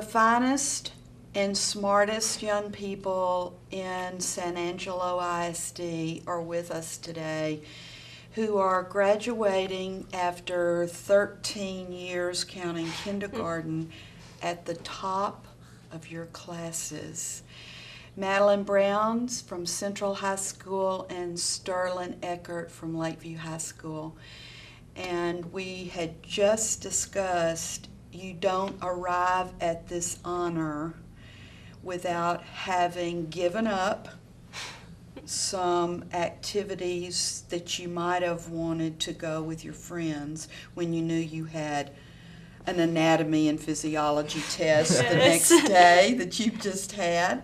finest and smartest young people in San Angelo ISD are with us today, who are graduating after 13 years, counting kindergarten, at the top of your classes. Madalyn Browns from Central High School and Sterling Eckert from Lakeview High School. And we had just discussed you don't arrive at this honor without having given up some activities that you might have wanted to go with your friends when you knew you had an anatomy and physiology test the next day that you've just had.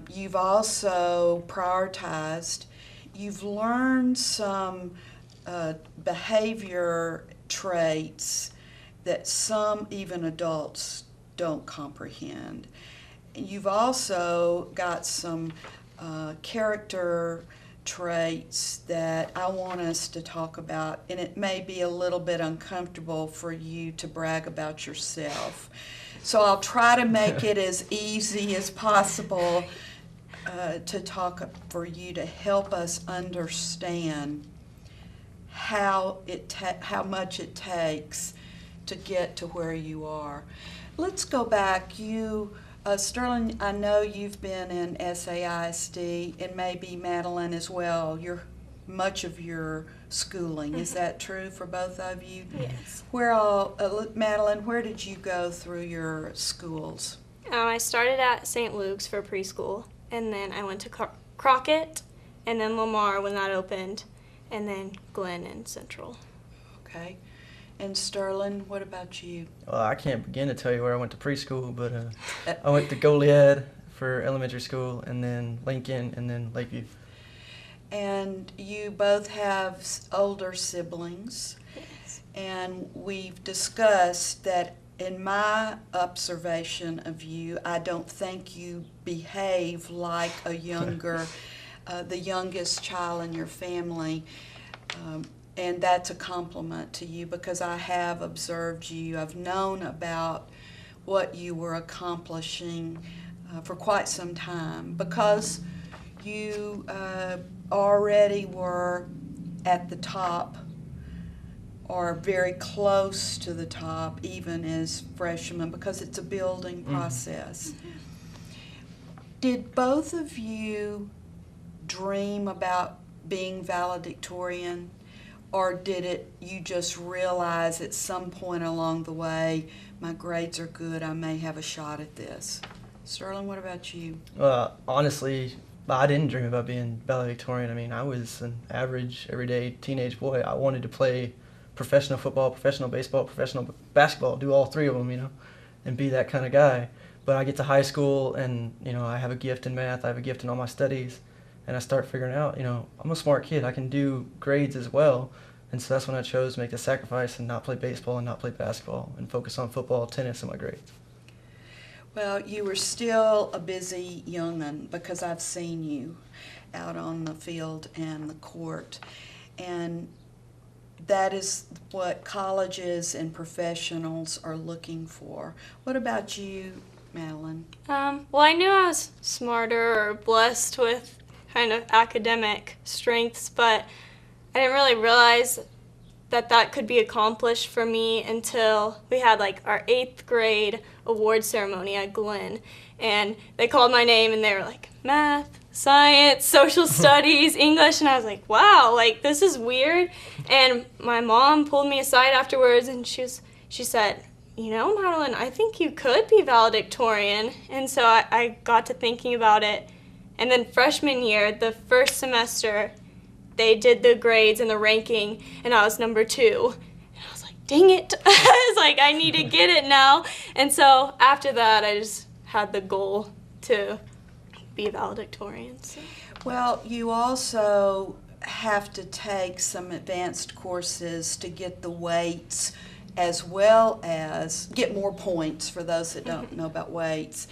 You've also prioritized. You've learned some behavior traits that some, even adults, don't comprehend. You've also got some character traits that I want us to talk about, and it may be a little bit uncomfortable for you to brag about yourself. So I'll try to make it as easy as possible to talk for you to help us understand how much it takes to get to where you are. Let's go back. Sterling, I know you've been in SAISD, and maybe Madalyn as well. Much of your schooling. Is that true for both of you? Yes. Madalyn, where did you go through your schools? I started at St. Luke's for preschool, and then I went to Crockett, and then Lamar when that opened, and then Glenn and Central. Okay. And Sterling, what about you? Well, I can't begin to tell you where I went to preschool, but I went to Goliad for elementary school, and then Lincoln, and then Lakeview. And you both have older siblings. Yes. And we've discussed that in my observation of you, I don't think you behave like a younger, the youngest child in your family. And that's a compliment to you because I have observed you. I've known about what you were accomplishing for quite some time because you already were at the top or very close to the top even as freshmen because it's a building process. Did both of you dream about being valedictorian? Or did you just realize at some point along the way, my grades are good, I may have a shot at this? Sterling, what about you? Honestly, I didn't dream about being valedictorian. I mean, I was an average, everyday teenage boy. I wanted to play professional football, professional baseball, professional basketball, do all three of them, and be that kind of guy. But I get to high school and, I have a gift in math, I have a gift in all my studies. And I start figuring out, I'm a smart kid. I can do grades as well. And so that's when I chose to make the sacrifice and not play baseball and not play basketball and focus on football, tennis, and my grades. Well, you were still a busy young'un because I've seen you out on the field and the court. And that is what colleges and professionals are looking for. What about you, Madalyn? Well, I knew I was smarter or blessed with kind of academic strengths, but I didn't really realize that could be accomplished for me until we had our 8th grade award ceremony at Glenn, and they called my name and they were like, math, science, social studies, English, and I was like, wow, this is weird. And my mom pulled me aside afterwards and she said, Madalyn, I think you could be valedictorian. And so I got to thinking about it. And then freshman year, the first semester, they did the grades and the ranking, and I was number 2. And I was like, dang it. I was like, I need to get it now. And so after that, I just had the goal to be valedictorian. So. Well, you also have to take some advanced courses to get the weights as well as get more points for those that don't know about weights.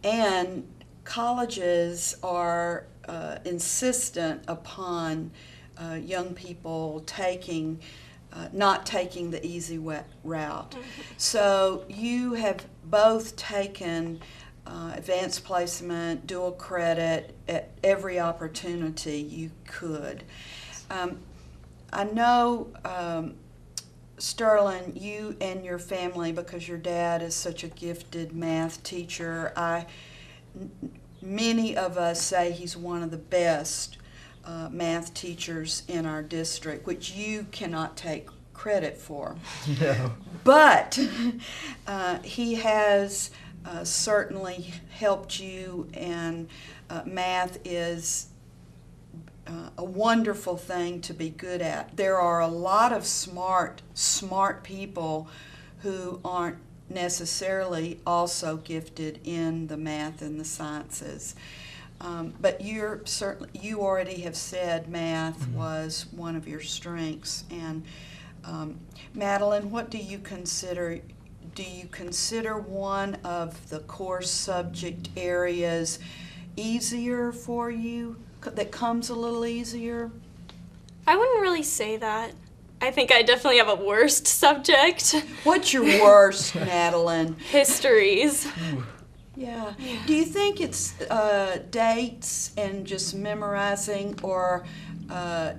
And colleges are insistent upon young people taking not taking the easy route. So you have both taken advanced placement, dual credit at every opportunity you could. I know, Sterling, you and your family, because your dad is such a gifted math teacher, many of us say he's one of the best math teachers in our district, which you cannot take credit for. No. But he has certainly helped you, and math is a wonderful thing to be good at. There are a lot of smart people who aren't necessarily also gifted in the math and the sciences. But you already have said math was one of your strengths. And Madalyn, what do you consider? Do you consider one of the core subject areas easier for you, that comes a little easier? I wouldn't really say that. I think I definitely have a worst subject. What's your worst, Madalyn? Histories. Yeah. Do you think it's dates and just memorizing, or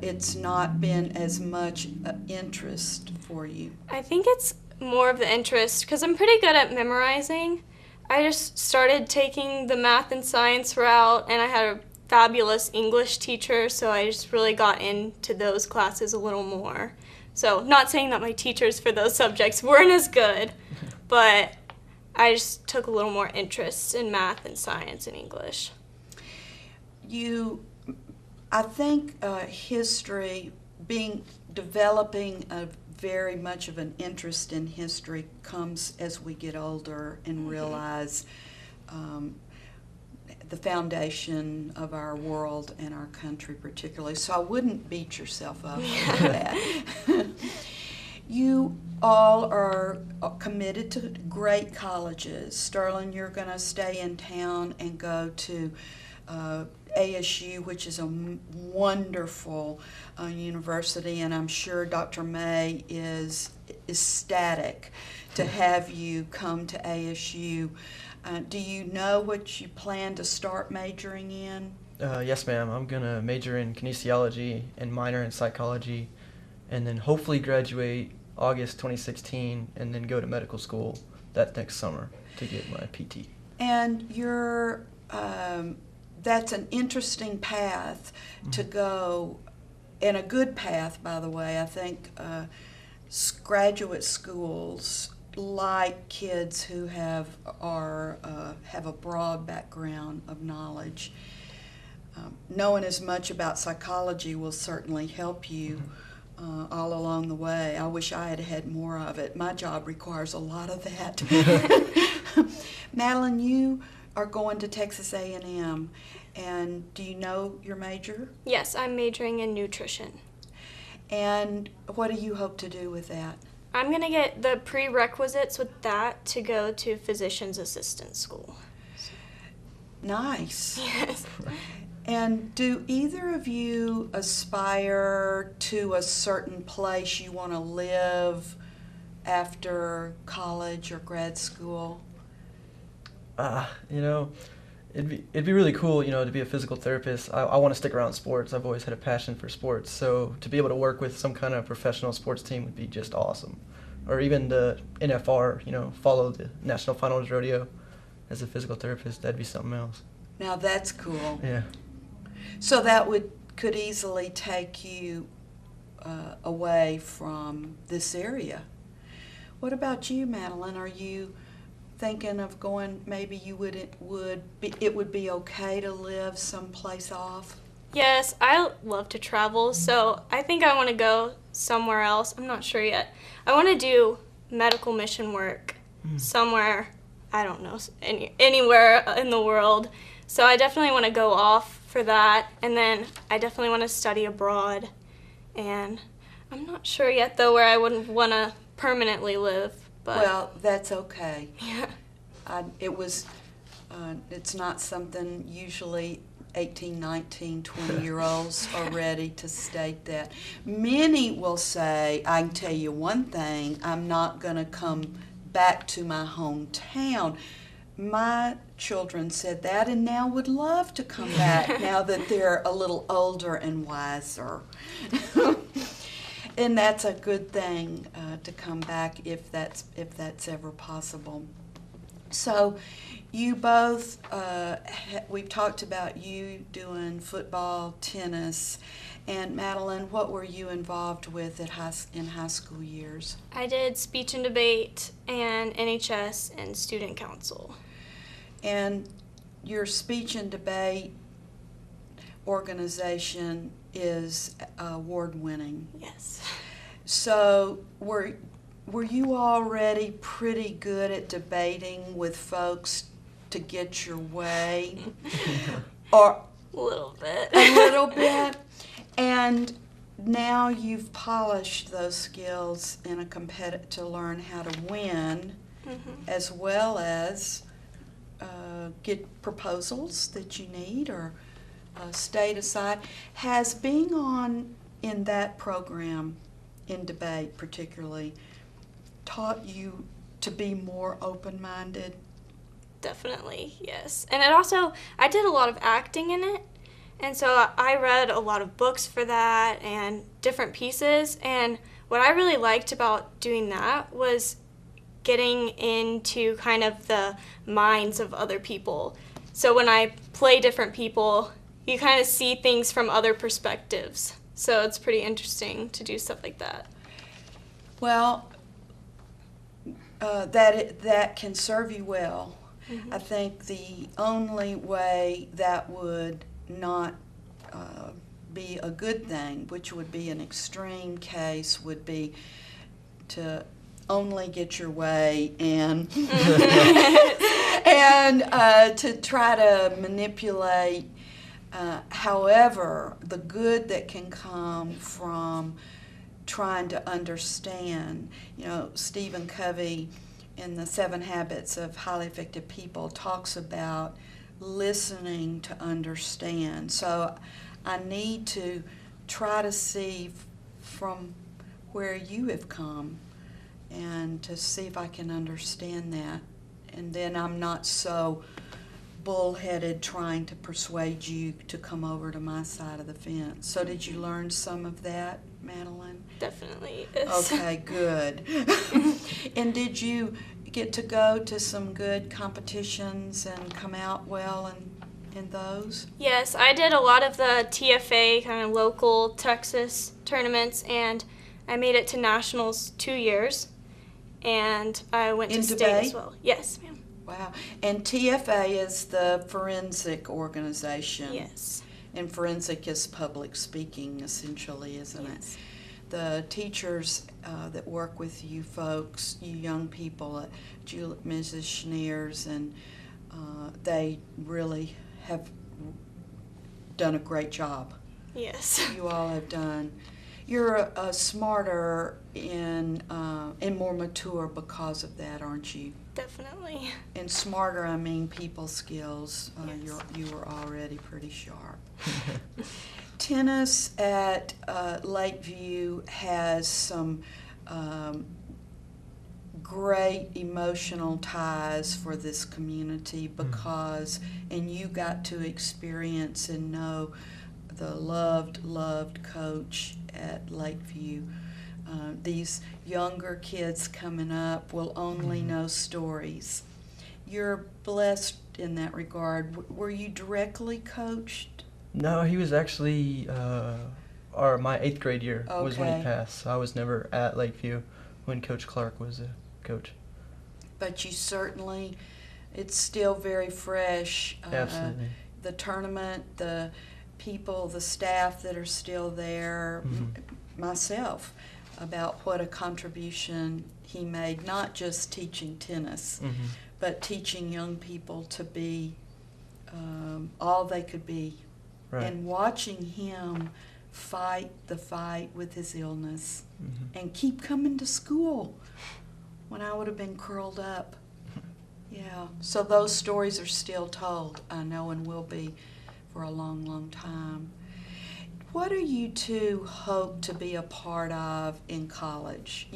it's not been as much interest for you? I think it's more of the interest, because I'm pretty good at memorizing. I just started taking the math and science route, and I had a fabulous English teacher, so I just really got into those classes a little more. So, not saying that my teachers for those subjects weren't as good, but I just took a little more interest in math and science and English. I think history, developing a very much of an interest in history comes as we get older and realize the foundation of our world and our country particularly. So I wouldn't beat yourself up for that. You all are committed to great colleges. Sterling, you're going to stay in town and go to ASU, which is a wonderful university, and I'm sure Dr. May is ecstatic to have you come to ASU. Do you know what you plan to start majoring in? Yes, ma'am. I'm going to major in kinesiology and minor in psychology, and then hopefully graduate August 2016, and then go to medical school that next summer to get my PT. And that's an interesting path to go, and a good path, by the way. I think graduate schools like kids who have a broad background of knowledge. Knowing as much about psychology will certainly help you all along the way. I wish I had had more of it. My job requires a lot of that. Madalyn, you are going to Texas A&M, and do you know your major? Yes, I'm majoring in nutrition. And what do you hope to do with that? I'm going to get the prerequisites with that to go to physician's assistant school. Nice. Yes. And do either of you aspire to a certain place you want to live after college or grad school? It'd be really cool, to be a physical therapist. I want to stick around sports. I've always had a passion for sports, so to be able to work with some kind of professional sports team would be just awesome. Or even the NFR, follow the National Finals Rodeo as a physical therapist. That'd be something else. Now that's cool. Yeah. So that could easily take you away from this area. What about you, Madalyn? Are you thinking of going? Maybe it would be okay to live someplace off? Yes, I love to travel, so I think I want to go somewhere else. I'm not sure yet. I want to do medical mission work somewhere, I don't know, anywhere in the world. So I definitely want to go off for that, and then I definitely want to study abroad. And I'm not sure yet, though, where I would want to permanently live. But well, that's okay. yeah. It's not something usually 18, 19, 20-year-olds are ready to state that. Many will say, I can tell you one thing, I'm not going to come back to my hometown. My children said that and now would love to come back now that they're a little older and wiser. And that's a good thing to come back if that's ever possible. So you both, we've talked about you doing football, tennis, and Madalyn, what were you involved with in high school years? I did speech and debate and NHS and student council. And your speech and debate organization is award-winning. Yes. So were you already pretty good at debating with folks to get your way? Or A little bit. a little bit? And now you've polished those skills in a to learn how to win, as well as get proposals that you need or state aside. Has being on in that program, in debate particularly, taught you to be more open-minded? Definitely, yes. And I did a lot of acting in it. And so I read a lot of books for that and different pieces. And what I really liked about doing that was getting into kind of the minds of other people. So when I play different people, you kind of see things from other perspectives. So it's pretty interesting to do stuff like that. Well, that can serve you well. I think the only way that would not be a good thing, which would be an extreme case, would be to only get your way and and to try to manipulate. However, the good that can come from trying to understand, Stephen Covey in the 7 Habits of Highly Effective People talks about listening to understand. So I need to try to see from where you have come and to see if I can understand that. And then I'm not so bullheaded trying to persuade you to come over to my side of the fence. So did you learn some of that, Madalyn? Definitely, yes. Okay, good. And did you get to go to some good competitions and come out well in those? Yes, I did a lot of the TFA, kind of local Texas tournaments, and I made it to nationals 2 years, and I went to state as well. Yes, ma'am. Wow. And TFA is the forensic organization. Yes. And forensic is public speaking, essentially, isn't it? The teachers that work with you folks, you young people, Mrs. Schneers, and they really have done a great job. Yes. You all have done. You're smarter and more mature because of that, aren't you? Definitely. And smarter, I mean people skills. Yes. You were already pretty sharp. Tennis at Lakeview has some great emotional ties for this community because, and you got to experience and know the loved coach at Lakeview. These younger kids coming up will only know stories. You're blessed in that regard. Were you directly coached? No, he was actually, my 8th grade year was when Okay. he passed. So I was never at Lakeview when Coach Clark was a coach. But you certainly, it's still very fresh. Absolutely. The tournament, the people, the staff that are still there, myself, about what a contribution he made, not just teaching tennis, but teaching young people to be all they could be. Right. And watching him fight the fight with his illness and keep coming to school when I would have been curled up. Yeah, so those stories are still told, I know, and will be for a long, long time. What do you two hope to be a part of in college?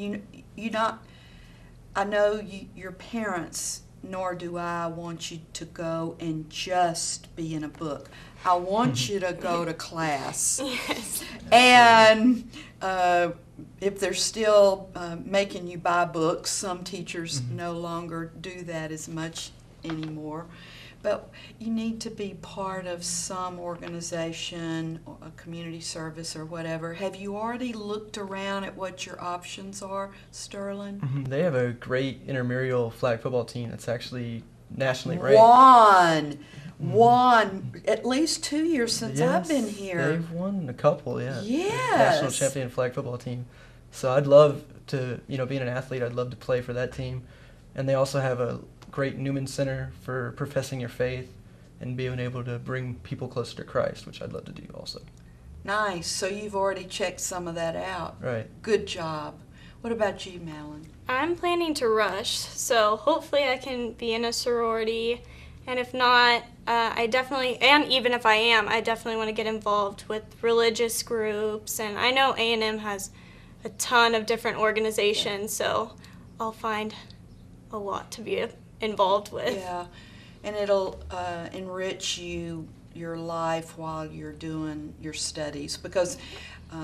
I know your parents, nor do I want you to go and just be in a book. I want you to go to class. Yes. And if they're still making you buy books, some teachers no longer do that as much anymore. But you need to be part of some organization, or a community service or whatever. Have you already looked around at what your options are, Sterling? They have a great intramural flag football team that's actually nationally ranked. Won at least 2 years since I've been here. They've won a couple, yeah. Yes. National champion flag football team. So I'd love to, being an athlete, I'd love to play for that team. And they also have a great Newman Center for professing your faith and being able to bring people closer to Christ, which I'd love to do also. Nice. So you've already checked some of that out. Right. Good job. What about you, Madalyn? I'm planning to rush, so hopefully I can be in a sorority. And if not, I definitely, and even if I am, I definitely want to get involved with religious groups. And I know A&M has a ton of different organizations, so I'll find a lot to be involved with. Yeah, and it'll enrich your life while you're doing your studies, because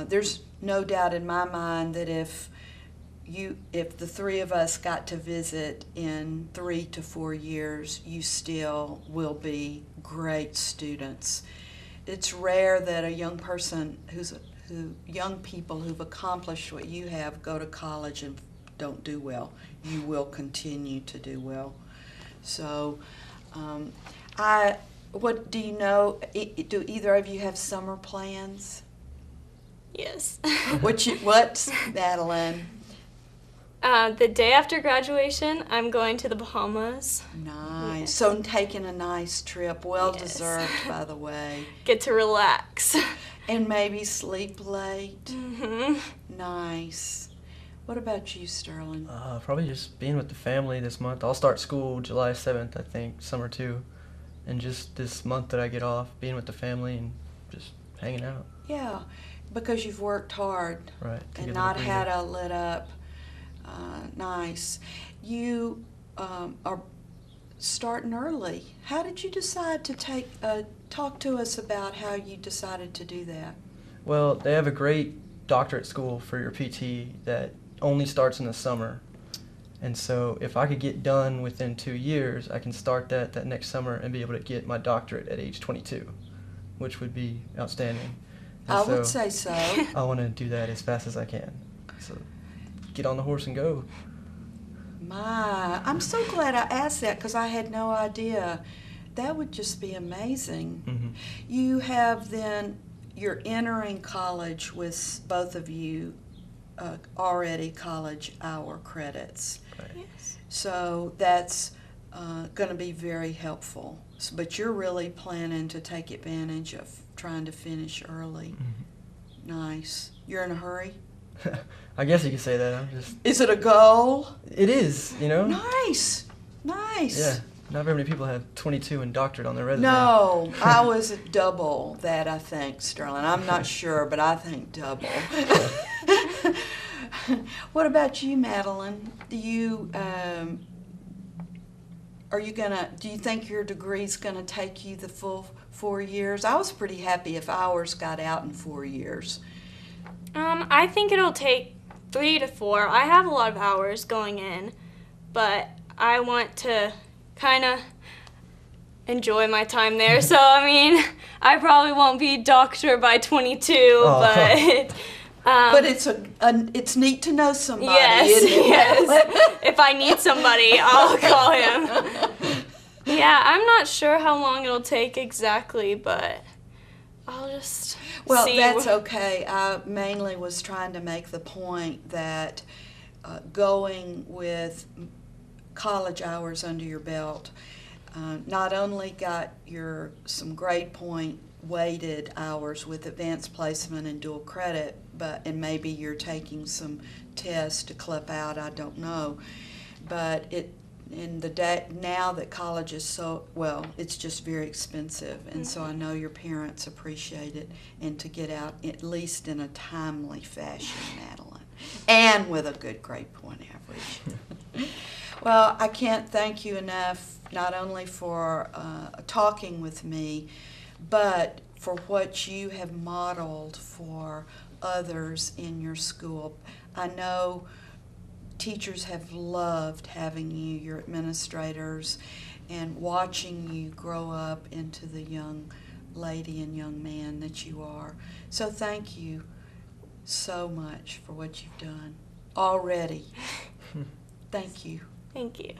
there's no doubt in my mind that if the three of us got to visit in 3 to 4 years, you still will be great students. It's rare that a young person young people who've accomplished what you have go to college and don't do well. You will continue to do well. So, what do you know? Do either of you have summer plans? Yes. What, Madalyn? The day after graduation, I'm going to the Bahamas. Nice. Yes. So taking a nice trip, well Yes. deserved, by the way. Get to relax. And maybe sleep late. Mm-hmm. Nice. What about you, Sterling? Probably just being with the family this month. I'll start school July 7th, I think, summer 2. And just this month that I get off, being with the family and just hanging out. Yeah, because you've worked hard. Right. And not had a lit up. Nice. You are starting early. How did you decide to talk to us about how you decided to do that? Well, they have a great doctorate school for your PT that only starts in the summer. And so if I could get done within 2 years, I can start that next summer and be able to get my doctorate at age 22, which would be outstanding. And I would say so. I want to do that as fast as I can. So get on the horse and go. I'm so glad I asked that, because I had no idea. That would just be amazing. Mm-hmm. You have you're entering college with both of you already college hour credits. Right. Yes. So that's going to be very helpful. But you're really planning to take advantage of trying to finish early. Mm-hmm. Nice. You're in a hurry? I guess you could say that. Is it a goal? It is, Nice. Yeah. Not very many people have 22 and doctorate on their resume. No, I was at double that, I think, Sterling. I'm not sure, but I think double. What about you, Madalyn? Do you think your degree's gonna take you the full 4 years? I was pretty happy if ours got out in 4 years. I think it'll take 3 to 4. I have a lot of hours going in, but I want to kind of enjoy my time there. So, I probably won't be doctor by 22, but... but it's neat to know somebody, yes, isn't it? Yes. If I need somebody, I'll call him. Yeah, I'm not sure how long it'll take exactly, but I'll just Well, see. that's okay. I mainly was trying to make the point that going with college hours under your belt not only got some grade point weighted hours with advanced placement and dual credit, and maybe you're taking some tests to clip out, I don't know, but it in the day now that college is so, well, it's just very expensive, and so I know your parents appreciate it, and to get out at least in a timely fashion, Madalyn, and with a good grade point average. Well, I can't thank you enough, not only for talking with me, but for what you have modeled for others in your school. I know teachers have loved having you, your administrators, and watching you grow up into the young lady and young man that you are. So thank you so much for what you've done already. Thank you. Thank you.